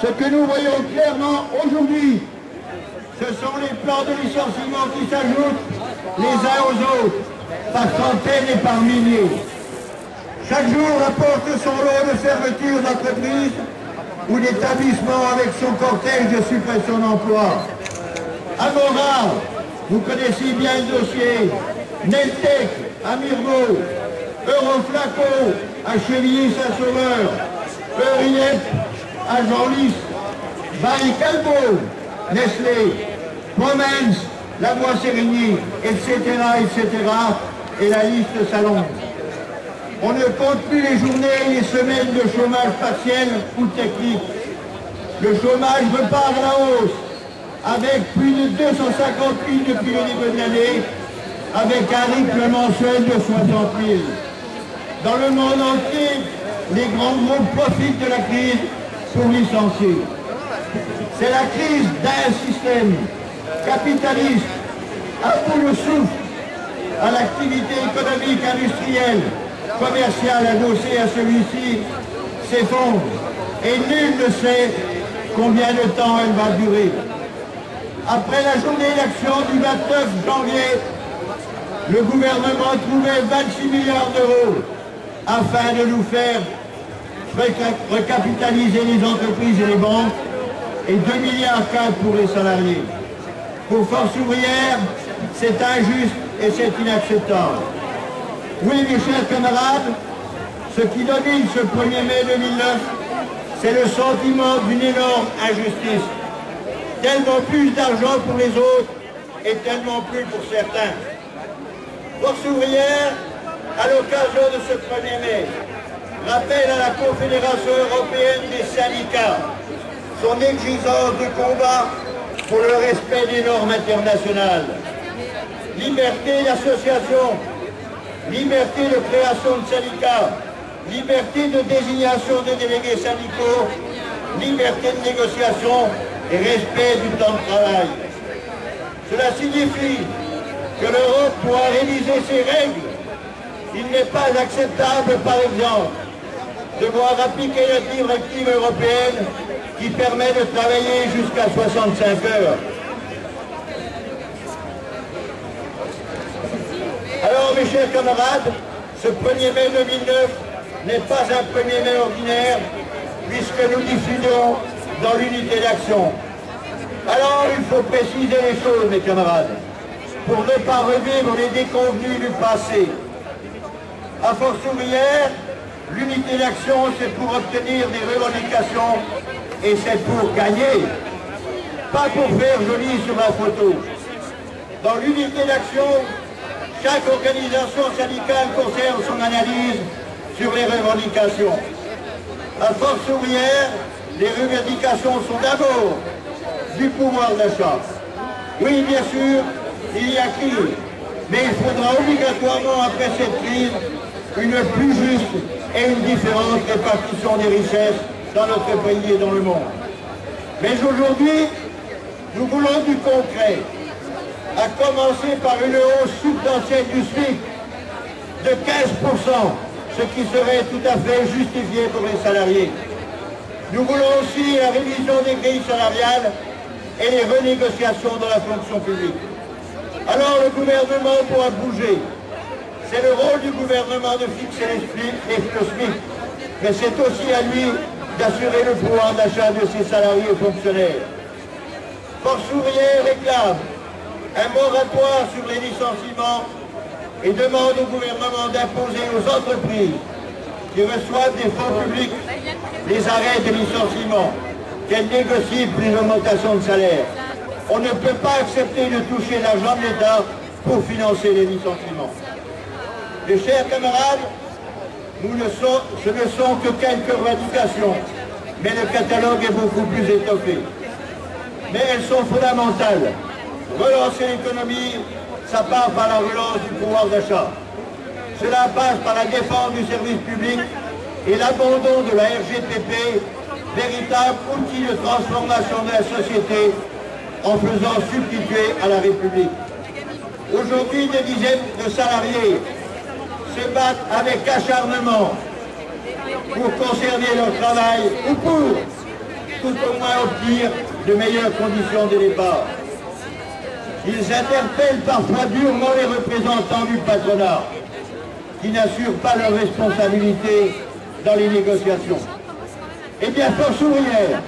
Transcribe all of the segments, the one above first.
Ce que nous voyons clairement aujourd'hui, ce sont les plans de licenciement qui s'ajoutent les uns aux autres, par centaines et par milliers. Chaque jour apporte son lot de fermeture d'entreprise ou d'établissement avec son cortège de suppression d'emplois. Agora, vous connaissez bien le dossier, Neltec à Mirbeau, Euroflaco à Chevilly-Saint-Sauveur, Eurillep à Genlis, Barry Calvo, Nestlé, Promens, Lavoie-Sérigny, etc., etc., et la liste s'allonge. On ne compte plus les journées et les semaines de chômage partiel ou technique. Le chômage repart à la hausse, avec plus de 250 000 depuis le début de l'année, avec un rythme mensuel de 60 000. Dans le monde entier, les grands groupes profitent de la crise pour licencier. C'est la crise d'un système capitaliste à bout de souffle à l'activité économique, industrielle, commerciale adossée à celui-ci s'effondre et nul ne sait combien de temps elle va durer. Après la journée d'action du 29 janvier, le gouvernement trouvait 26 milliards d'euros afin de nous faire recapitaliser les entreprises et les banques et 2,4 milliards pour les salariés. Pour Force ouvrière, c'est injuste et c'est inacceptable. Oui, mes chers camarades, ce qui domine ce 1er mai 2009, c'est le sentiment d'une énorme injustice. Tellement plus d'argent pour les autres et tellement plus pour certains. Force ouvrière, à l'occasion de ce 1er mai, rappelle à la Confédération européenne des syndicats son exigence de combat pour le respect des normes internationales. Liberté d'association, liberté de création de syndicats, liberté de désignation des délégués syndicaux, liberté de négociation et respect du temps de travail. Cela signifie que l'Europe doit réviser ses règles. Il n'est pas acceptable, par exemple, de voir appliquer la directive européenne qui permet de travailler jusqu'à 65 heures. Alors, mes chers camarades, ce 1er mai 2009 n'est pas un 1er mai ordinaire, puisque nous diffusons dans l'unité d'action. Alors, il faut préciser les choses, mes camarades, pour ne pas revivre les déconvenus du passé. À Force ouvrière, l'unité d'action, c'est pour obtenir des revendications et c'est pour gagner, pas pour faire joli sur la photo. Dans l'unité d'action, chaque organisation syndicale conserve son analyse sur les revendications. À Force ouvrière, les revendications sont d'abord du pouvoir d'achat. Oui, bien sûr, il y a crise, mais il faudra obligatoirement, après cette crise, une plus juste et une différente répartition des richesses dans notre pays et dans le monde. Mais aujourd'hui, nous voulons du concret, à commencer par une hausse substantielle du SMIC de 15%, ce qui serait tout à fait justifié pour les salariés. Nous voulons aussi la révision des grilles salariales et les renégociations de la fonction publique. Alors le gouvernement pourra bouger. C'est le rôle du gouvernement de fixer le SMIC, mais c'est aussi à lui d'assurer le pouvoir d'achat de ses salariés et fonctionnaires. Force ouvrière réclame un moratoire sur les licenciements et demande au gouvernement d'imposer aux entreprises qui reçoivent des fonds publics les arrêts de licenciement, qu'elles négocient plus d'augmentation de salaire. On ne peut pas accepter de toucher l'argent de l'État pour financer les licenciements. Mes chers camarades, ce ne sont que quelques revendications, mais le catalogue est beaucoup plus étoffé. Mais elles sont fondamentales. Relancer l'économie, ça passe par la relance du pouvoir d'achat. Cela passe par la défense du service public et l'abandon de la RGPP, véritable outil de transformation de la société en faisant substituer à la République. Aujourd'hui, des dizaines de salariés se battent avec acharnement pour conserver leur travail ou pour tout au moins obtenir de meilleures conditions de départ. Ils interpellent parfois durement les représentants du patronat, qui n'assurent pas leurs responsabilités dans les négociations. Eh bien, Force ouvrière,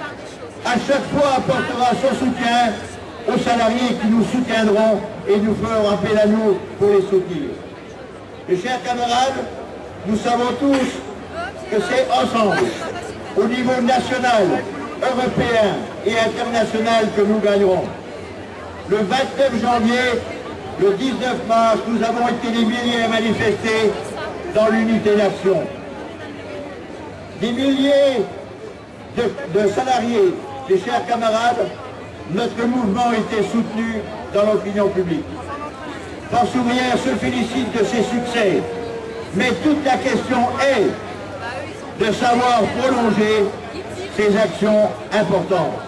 à chaque fois apportera son soutien aux salariés qui nous soutiendront et nous feront appel à nous pour les soutenir. Mes chers camarades, nous savons tous que c'est ensemble, au niveau national, européen et international que nous gagnerons. Le 29 janvier, le 19 mars, nous avons été des milliers à manifester dans l'unité d'action. Des milliers de salariés, mes chers camarades, notre mouvement était soutenu dans l'opinion publique. Force ouvrière se félicite de ses succès, mais toute la question est de savoir prolonger ces actions importantes.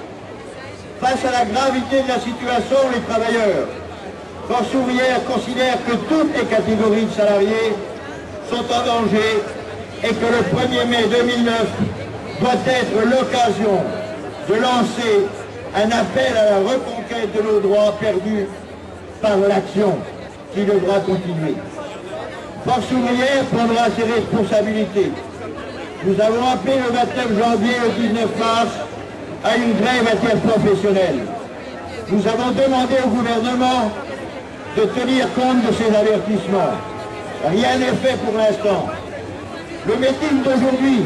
Face à la gravité de la situation, les travailleurs, Force ouvrière considère que toutes les catégories de salariés sont en danger et que le 1er mai 2009 doit être l'occasion de lancer un appel à la reconquête de nos droits perdus par l'action qui devra continuer. Force ouvrière prendra ses responsabilités. Nous avons appelé le 29 janvier et le 19 mars à une grève interprofessionnelle. Nous avons demandé au gouvernement de tenir compte de ces avertissements. Rien n'est fait pour l'instant. Le meeting d'aujourd'hui,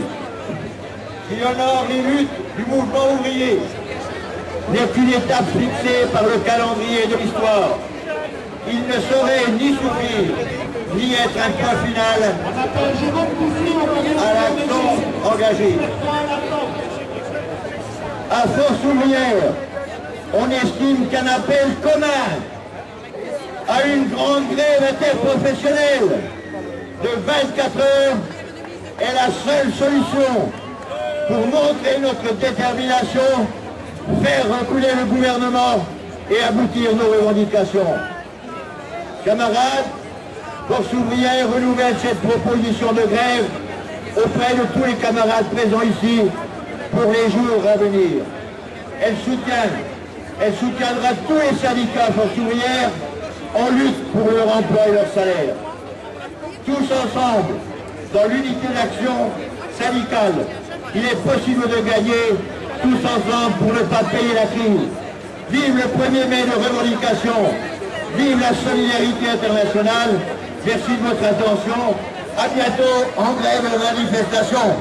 qui honore les luttes du mouvement ouvrier, n'est qu'une étape fixée par le calendrier de l'histoire. Il ne saurait ni suffire, ni être un point final à l'action engagée. À Force ouvrière, on estime qu'un appel commun à une grande grève interprofessionnelle de 24 heures est la seule solution pour montrer notre détermination, faire reculer le gouvernement et aboutir nos revendications. Camarades, Force ouvrière renouvelle cette proposition de grève auprès de tous les camarades présents ici pour les jours à venir. Elle soutiendra tous les syndicats Force ouvrière en lutte pour leur emploi et leur salaire. Tous ensemble, dans l'unité d'action syndicale, il est possible de gagner, tous ensemble pour ne pas payer la crise. Vive le 1er mai de revendication, vive la solidarité internationale. Merci de votre attention. À bientôt en grève de manifestation.